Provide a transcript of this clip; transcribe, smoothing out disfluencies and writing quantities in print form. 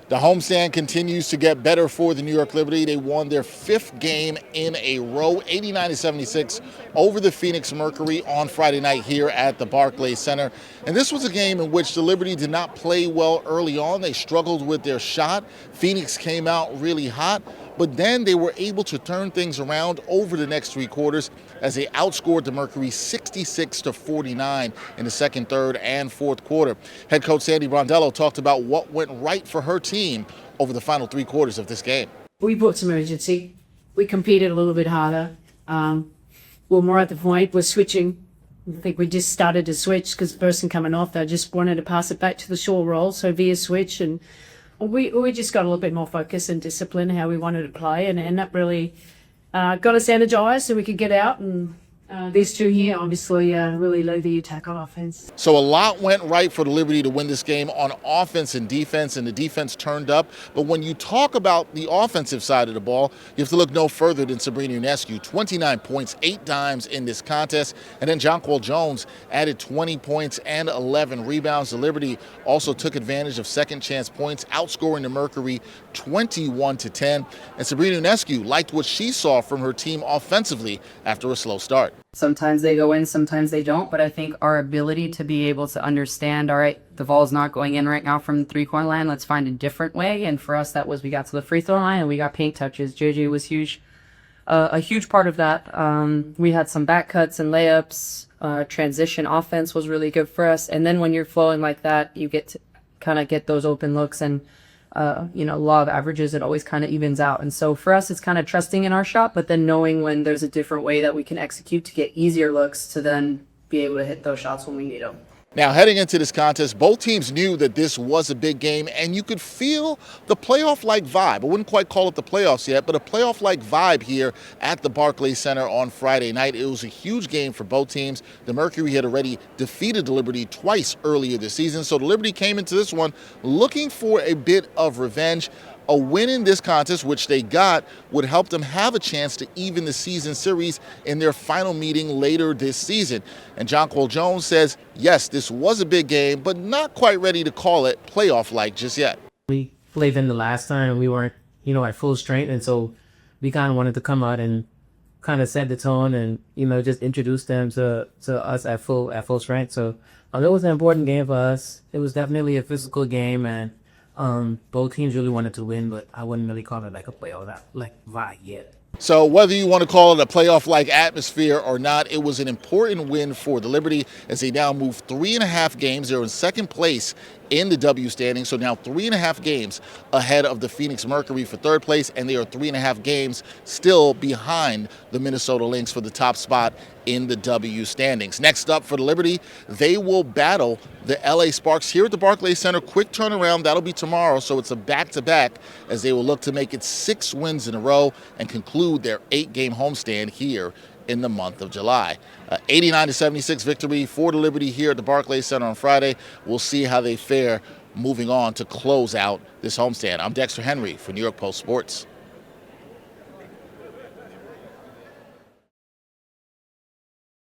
The homestand continues to get better for the New York Liberty. They won their 5th game in a row, 89-76 over the Phoenix Mercury on Friday night here at the Barclays Center. And this was a game in which the Liberty did not play well early on. They struggled with their shot. Phoenix came out really hot, but then they were able to turn things around over the next 3 quarters as they outscored the Mercury 66-49 in the second, third, and fourth quarter. Head coach Sandy Brondello talked about what went right for her team over the final 3 quarters of this game. We brought some urgency. We competed a little bit harder. We're more at the point. We're switching. I think we just started to switch because the person coming off, they just wanted to pass it back to the short roll, so via switch. And we just got a little bit more focus and discipline how we wanted to play, and that really got us energized so we could get out. And these two here obviously really load the attack on offense. So a lot went right for the Liberty to win this game on offense and defense, and the defense turned up. But when you talk about the offensive side of the ball, you have to look no further than Sabrina Ionescu. 29 points, 8 dimes in this contest. And then Jonquel Jones added 20 points and 11 rebounds. The Liberty also took advantage of second chance points, outscoring the Mercury 21-10. And Sabrina Ionescu liked what she saw from her team offensively after a slow start. Sometimes they go in, sometimes they don't, but I think our ability to be able to understand, all right, the ball's not going in right now from the three-point line, let's find a different way. And for us, that was we got to the free throw line and we got paint touches. JJ was huge, a huge part of that. We had some back cuts and layups. Transition offense was really good for us. And then when you're flowing like that, you get to kind of get those open looks, and law of averages, it always kind of evens out. And so for us, it's kind of trusting in our shot, but then knowing when there's a different way that we can execute to get easier looks to then be able to hit those shots when we need them. Now, heading into this contest, both teams knew that this was a big game, and you could feel the playoff-like vibe. I wouldn't quite call it the playoffs yet, but a playoff-like vibe here at the Barclays Center on Friday night. It was a huge game for both teams. The Mercury had already defeated the Liberty twice earlier this season, so the Liberty came into this one looking for a bit of revenge. A win in this contest, which they got, would help them have a chance to even the season series in their final meeting later this season. And Jonquel Jones says, yes, this was a big game, but not quite ready to call it playoff-like just yet. We played them the last time, and we weren't, at full strength, and so we kind of wanted to come out and kind of set the tone and, just introduce them to us at full strength. So it was an important game for us. It was definitely a physical game, and both teams really wanted to win, but I wouldn't really call it like a playoff vibe yet. So whether you want to call it a playoff-like atmosphere or not, it was an important win for the Liberty as they now move 3.5 games. They're in second place in the W standing, so now 3.5 games ahead of the Phoenix Mercury for third place, and they are 3.5 games still behind the Minnesota Lynx for the top spot in the W standings. Next up for the Liberty, they will battle the LA Sparks here at the Barclays Center. Quick turnaround, that'll be tomorrow, so it's a back-to-back as they will look to make it 6 wins in a row and conclude their 8-game homestand here in the month of July. 89-76 victory for the Liberty here at the Barclays Center on Friday. We'll see how they fare moving on to close out this homestand. I'm Dexter Henry for New York Post Sports.